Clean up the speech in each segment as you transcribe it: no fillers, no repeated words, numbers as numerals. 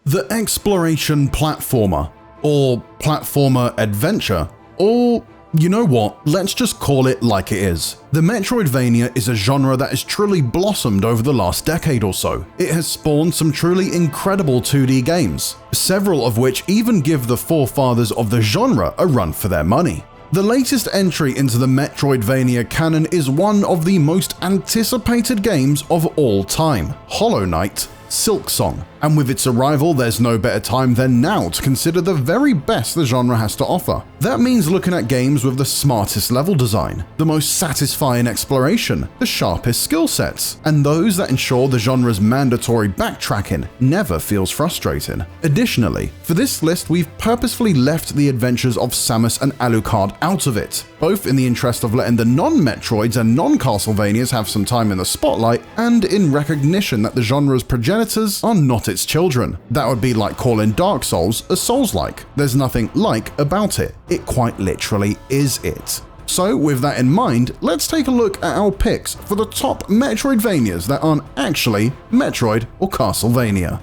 The exploration platformer, or platformer adventure, or you know what, let's just call it like it is. The Metroidvania is a genre that has truly blossomed over the last decade or so. It has spawned some truly incredible 2D games, several of which even give the forefathers of the genre a run for their money. The latest entry into the Metroidvania canon is one of the most anticipated games of all time, Hollow Knight: Silksong. And with its arrival, there's no better time than now to consider the very best the genre has to offer. That means looking at games with the smartest level design, the most satisfying exploration, the sharpest skill sets, and those that ensure the genre's mandatory backtracking never feels frustrating. Additionally, for this list we've purposefully left the adventures of Samus and Alucard out of it, both in the interest of letting the non-Metroids and non-Castlevanias have some time in the spotlight, and in recognition that the genre's progenitors are not its children. That would be like calling Dark Souls a Souls-like. There's nothing like about it. It quite literally is it. So with that in mind, let's take a look at our picks for the top Metroidvanias that aren't actually Metroid or Castlevania.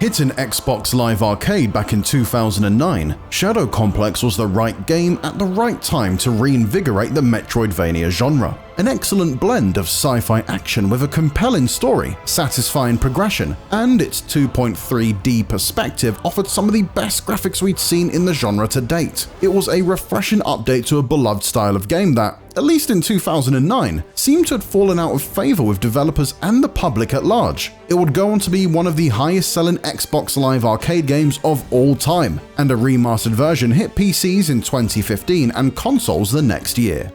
Hitting Xbox Live Arcade back in 2009, Shadow Complex was the right game at the right time to reinvigorate the Metroidvania genre. An excellent blend of sci-fi action with a compelling story, satisfying progression, and its 2.3D perspective offered some of the best graphics we'd seen in the genre to date. It was a refreshing update to a beloved style of game that, at least in 2009, seemed to have fallen out of favor with developers and the public at large. It would go on to be one of the highest selling Xbox Live Arcade games of all time, and a remastered version hit PCs in 2015 and consoles the next year.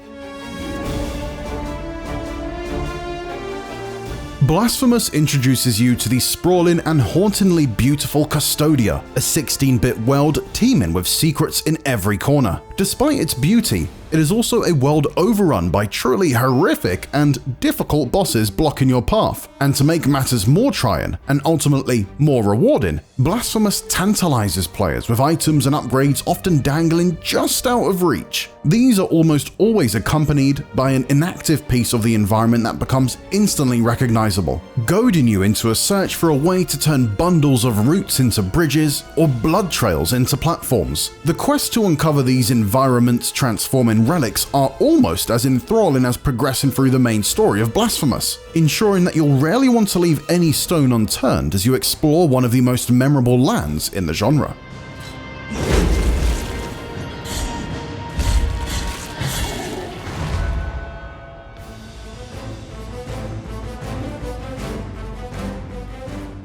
Blasphemous introduces you to the sprawling and hauntingly beautiful Custodia, a 16-bit world teeming with secrets in every corner. Despite its beauty, it is also a world overrun by truly horrific and difficult bosses blocking your path. And to make matters more trying, and ultimately more rewarding, Blasphemous tantalizes players with items and upgrades often dangling just out of reach. These are almost always accompanied by an inactive piece of the environment that becomes instantly recognizable, goading you into a search for a way to turn bundles of roots into bridges or blood trails into platforms. The quest to uncover these environments transforming relics are almost as enthralling as progressing through the main story of Blasphemous, ensuring that you'll rarely want to leave any stone unturned as you explore one of the most memorable lands in the genre.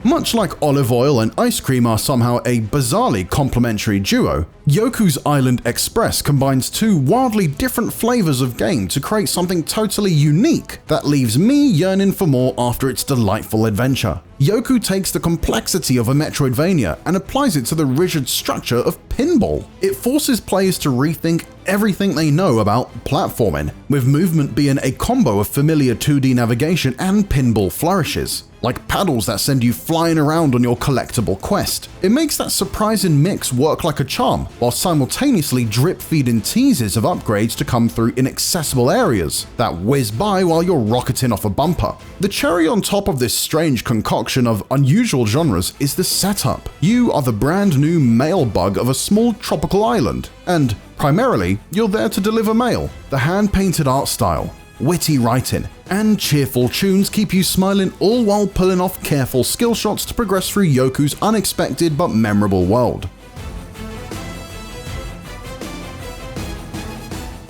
Much like olive oil and ice cream are somehow a bizarrely complementary duo, Yoku's Island Express combines two wildly different flavors of game to create something totally unique that leaves me yearning for more after its delightful adventure. Yoku takes the complexity of a Metroidvania and applies it to the rigid structure of pinball. It forces players to rethink everything they know about platforming, with movement being a combo of familiar 2D navigation and pinball flourishes, like paddles that send you flying around on your collectible quest. It makes that surprising mix work like a charm, while simultaneously drip-feeding teases of upgrades to come through inaccessible areas that whiz by while you're rocketing off a bumper. The cherry on top of this strange concoction of unusual genres is the setup. You are the brand new mail bug of a small tropical island, and primarily, you're there to deliver mail. The hand-painted art style, witty writing, and cheerful tunes keep you smiling, all while pulling off careful skill shots to progress through Yoku's unexpected but memorable world.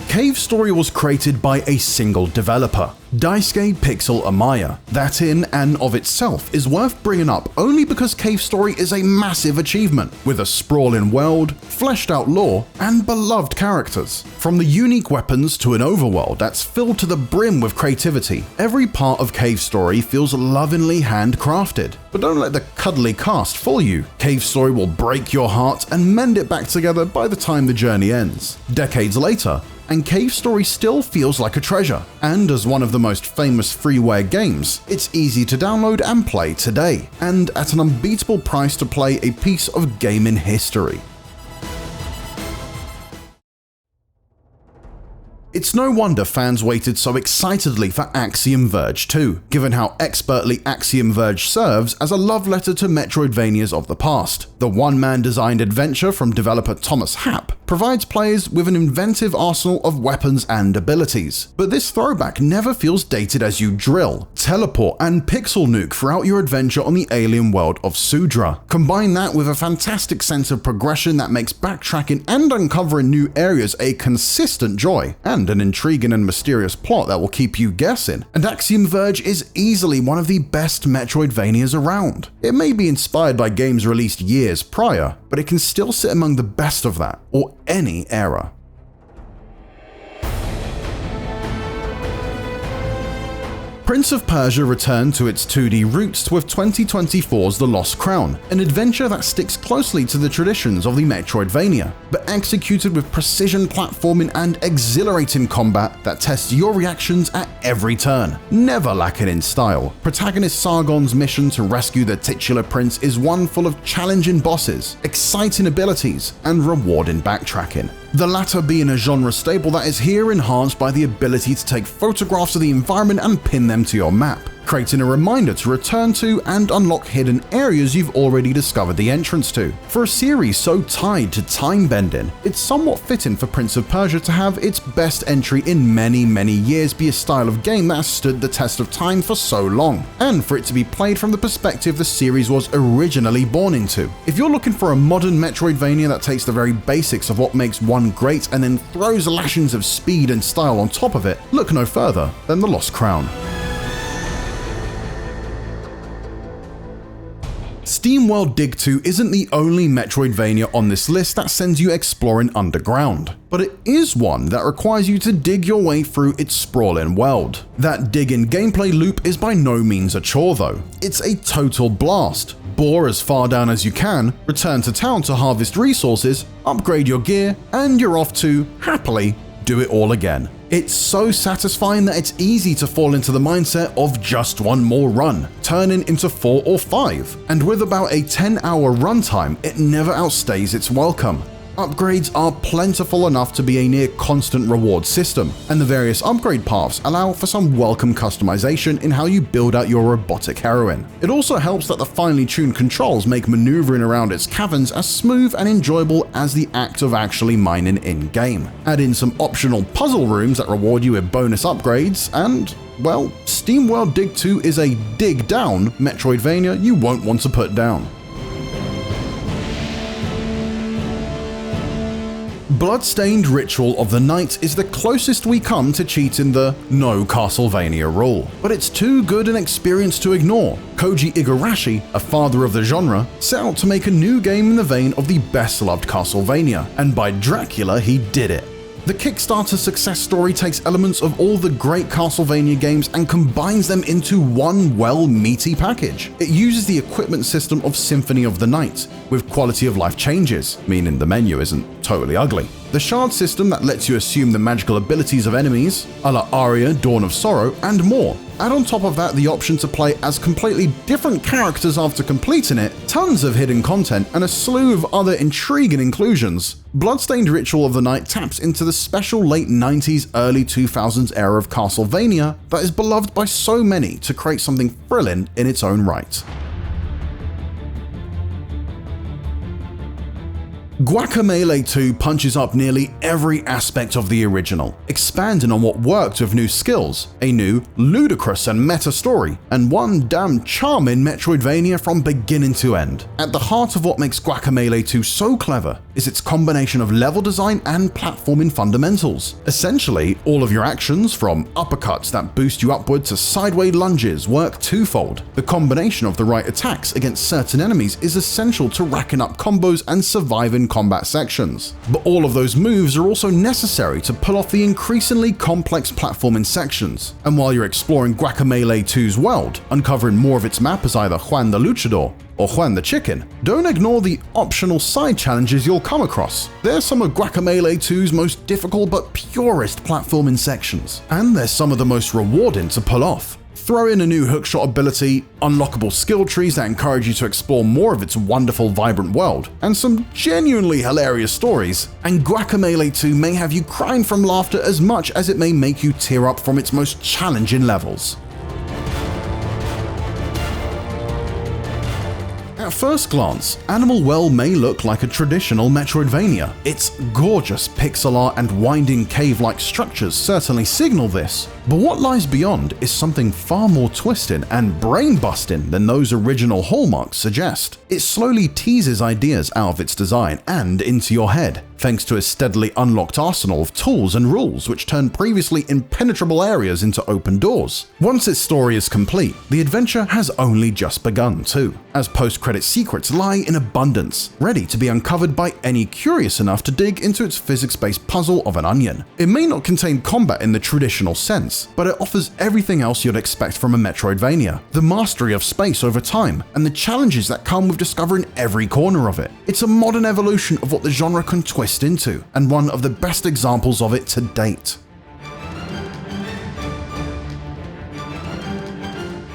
Cave Story was created by a single developer, Daisuke Pixel Amaya. That in and of itself is worth bringing up only because Cave Story is a massive achievement, with a sprawling world, fleshed out lore, and beloved characters. From the unique weapons to an overworld that's filled to the brim with creativity, every part of Cave Story feels lovingly handcrafted. But don't let the cuddly cast fool you. Cave Story will break your heart and mend it back together by the time the journey ends. Decades later, and Cave Story still feels like a treasure, and as one of the most famous freeware games, it's easy to download and play today, and at an unbeatable price to play a piece of game in history. It's no wonder fans waited so excitedly for Axiom Verge 2, given how expertly Axiom Verge serves as a love letter to Metroidvanias of the past. The one-man designed adventure from developer Thomas Happ provides players with an inventive arsenal of weapons and abilities, but this throwback never feels dated as you drill, teleport, and pixel nuke throughout your adventure on the alien world of Sudra. Combine that with a fantastic sense of progression that makes backtracking and uncovering new areas a consistent joy, and an intriguing and mysterious plot that will keep you guessing, and Axiom Verge is easily one of the best Metroidvanias around. It may be inspired by games released years prior, but it can still sit among the best of that, or any era. Prince of Persia returned to its 2D roots with 2024's The Lost Crown, an adventure that sticks closely to the traditions of the Metroidvania, but executed with precision platforming and exhilarating combat that tests your reactions at every turn, never lacking in style. Protagonist Sargon's mission to rescue the titular prince is one full of challenging bosses, exciting abilities, and rewarding backtracking. The latter being a genre staple that is here enhanced by the ability to take photographs of the environment and pin them to your map, creating a reminder to return to and unlock hidden areas you've already discovered the entrance to. For a series so tied to time bending, it's somewhat fitting for Prince of Persia to have its best entry in many years be a style of game that has stood the test of time for so long, and for it to be played from the perspective the series was originally born into. If you're looking for a modern Metroidvania that takes the very basics of what makes one great and then throws lashings of speed and style on top of it, look no further than The Lost Crown. Steamworld Dig 2 isn't the only Metroidvania on this list that sends you exploring underground, but it is one that requires you to dig your way through its sprawling world. That digging gameplay loop is by no means a chore though. It's a total blast. Bore as far down as you can, return to town to harvest resources, upgrade your gear, and you're off to, happily, do it all again. It's so satisfying that it's easy to fall into the mindset of just one more run, turning into 4 or 5, and with about a 10-hour runtime, it never outstays its welcome. Upgrades are plentiful enough to be a near constant reward system, and the various upgrade paths allow for some welcome customization in how you build out your robotic heroine. It also helps that the finely tuned controls make maneuvering around its caverns as smooth and enjoyable as the act of actually mining in-game. Add in some optional puzzle rooms that reward you with bonus upgrades, and, well, Steamworld Dig 2 is a dig-down Metroidvania you won't want to put down. Bloodstained Ritual of the Night is the closest we come to cheating the no Castlevania rule, but it's too good an experience to ignore. Koji Igarashi, a father of the genre, set out to make a new game in the vein of the best-loved Castlevania, and by Dracula he did it. The Kickstarter success story takes elements of all the great Castlevania games and combines them into one meaty package. It uses the equipment system of Symphony of the Night, with quality of life changes, meaning the menu isn't totally ugly. The shard system that lets you assume the magical abilities of enemies, a la Aria, Dawn of Sorrow, and more. Add on top of that the option to play as completely different characters after completing it, tons of hidden content, and a slew of other intriguing inclusions. Bloodstained Ritual of the Night taps into the special late 90s, early 2000s era of Castlevania that is beloved by so many to create something thrilling in its own right. Guacamelee 2 punches up nearly every aspect of the original, expanding on what worked with new skills, a new, ludicrous and meta story, and one damn charming Metroidvania from beginning to end. At the heart of what makes Guacamelee 2 so clever is its combination of level design and platforming fundamentals. Essentially, all of your actions, from uppercuts that boost you upward to sideways lunges, work twofold. The combination of the right attacks against certain enemies is essential to racking up combos and surviving combat sections. But all of those moves are also necessary to pull off the increasingly complex platforming sections. And while you're exploring Guacamelee 2's world, uncovering more of its map as either Juan the Luchador or Juan the Chicken, don't ignore the optional side challenges you'll come across. They're some of Guacamelee 2's most difficult but purest platforming sections, and they're some of the most rewarding to pull off. Throw in a new hookshot ability, unlockable skill trees that encourage you to explore more of its wonderful, vibrant world, and some genuinely hilarious stories, and Guacamelee 2 may have you crying from laughter as much as it may make you tear up from its most challenging levels. At first glance, Animal Well may look like a traditional Metroidvania. Its gorgeous pixel art and winding cave-like structures certainly signal this, but what lies beyond is something far more twisted and brain-busting than those original hallmarks suggest. It slowly teases ideas out of its design and into your head, thanks to a steadily unlocked arsenal of tools and rules which turn previously impenetrable areas into open doors. Once its story is complete, the adventure has only just begun too, as post-credit secrets lie in abundance, ready to be uncovered by any curious enough to dig into its physics-based puzzle of an onion. It may not contain combat in the traditional sense, but it offers everything else you'd expect from a Metroidvania: the mastery of space over time, and the challenges that come with discovering every corner of it. It's a modern evolution of what the genre can twist into, and one of the best examples of it to date.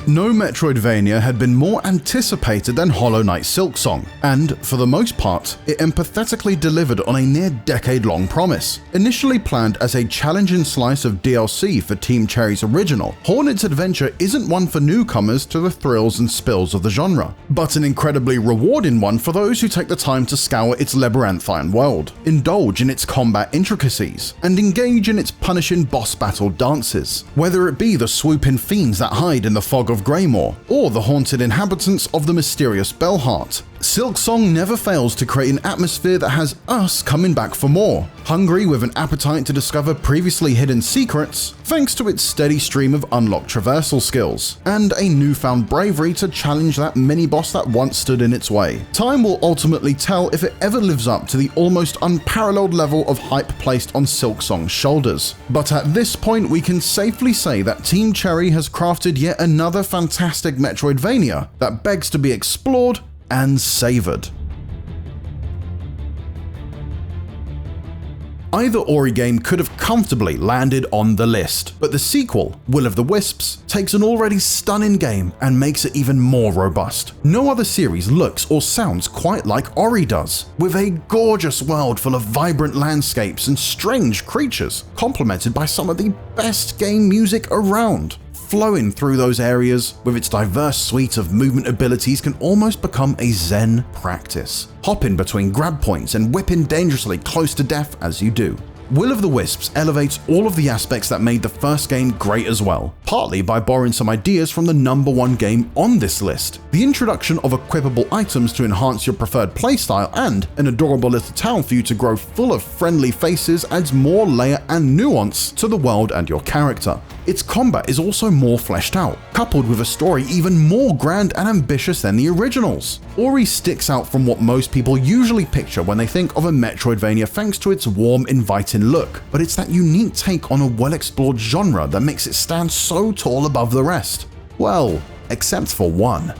No Metroidvania had been more anticipated than Hollow Knight Silksong, and, for the most part, it empathetically delivered on a near-decade-long promise. Initially planned as a challenging slice of DLC for Team Cherry's original, Hornet's adventure isn't one for newcomers to the thrills and spills of the genre, but an incredibly rewarding one for those who take the time to scour its labyrinthine world, indulge in its combat intricacies, and engage in its punishing boss battle dances. Whether it be the swooping fiends that hide in the fog of Greymore, or the haunted inhabitants of the mysterious Bellheart, Silksong never fails to create an atmosphere that has us coming back for more, hungry with an appetite to discover previously hidden secrets, thanks to its steady stream of unlocked traversal skills, and a newfound bravery to challenge that mini-boss that once stood in its way. Time will ultimately tell if it ever lives up to the almost unparalleled level of hype placed on Silksong's shoulders. But at this point, we can safely say that Team Cherry has crafted yet another fantastic Metroidvania that begs to be explored and savored. Either Ori game could have comfortably landed on the list, but the sequel, Will of the Wisps, takes an already stunning game and makes it even more robust. No other series looks or sounds quite like Ori does, with a gorgeous world full of vibrant landscapes and strange creatures, complemented by some of the best game music around. Flowing through those areas with its diverse suite of movement abilities can almost become a zen practice, hopping between grab points and whipping dangerously close to death as you do. Will of the Wisps elevates all of the aspects that made the first game great as well, partly by borrowing some ideas from the #1 game on this list. The introduction of equipable items to enhance your preferred playstyle and an adorable little town for you to grow full of friendly faces adds more layer and nuance to the world and your character. Its combat is also more fleshed out, coupled with a story even more grand and ambitious than the originals. Ori sticks out from what most people usually picture when they think of a Metroidvania thanks to its warm, inviting look, but it's that unique take on a well-explored genre that makes it stand so tall above the rest. Well, except for one.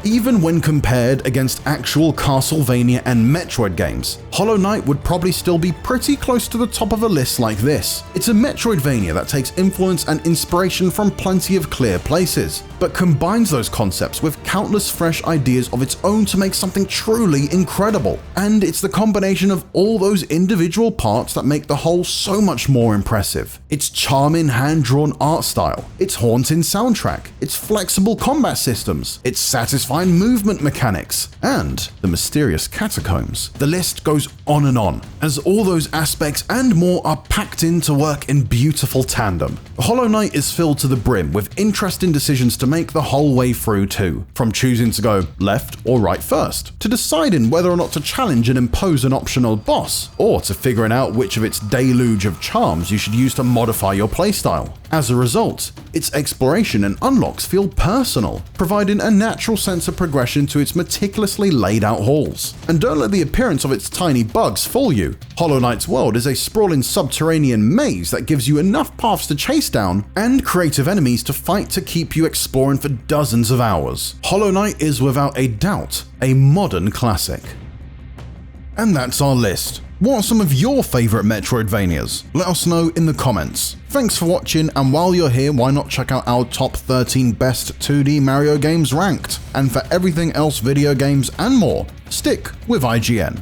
Even when compared against actual Castlevania and Metroid games, Hollow Knight would probably still be pretty close to the top of a list like this. It's a Metroidvania that takes influence and inspiration from plenty of clear places, but combines those concepts with countless fresh ideas of its own to make something truly incredible. And it's the combination of all those individual parts that make the whole so much more impressive. Its charming hand-drawn art style, its haunting soundtrack, its flexible combat systems, its satisfying movement mechanics, and the mysterious catacombs. The list goes on and on, as all those aspects and more are packed in to work in beautiful tandem. Hollow Knight is filled to the brim with interesting decisions to make the whole way through too, from choosing to go left or right first, to deciding whether or not to challenge and impose an optional boss, or to figuring out which of its deluge of charms you should use to modify your playstyle. As a result, its exploration and unlocks feel personal, providing a natural sense of progression to its meticulously laid out halls. And don't let the appearance of its tiny bugs fool you. Hollow Knight's world is a sprawling subterranean maze that gives you enough paths to chase down and creative enemies to fight to keep you exploring for dozens of hours. Hollow Knight is without a doubt a modern classic. And that's our list. What are some of your favourite Metroidvanias? Let us know in the comments. Thanks for watching, and while you're here, why not check out our top 13 best 2D Mario games ranked? And for everything else video games and more, stick with IGN.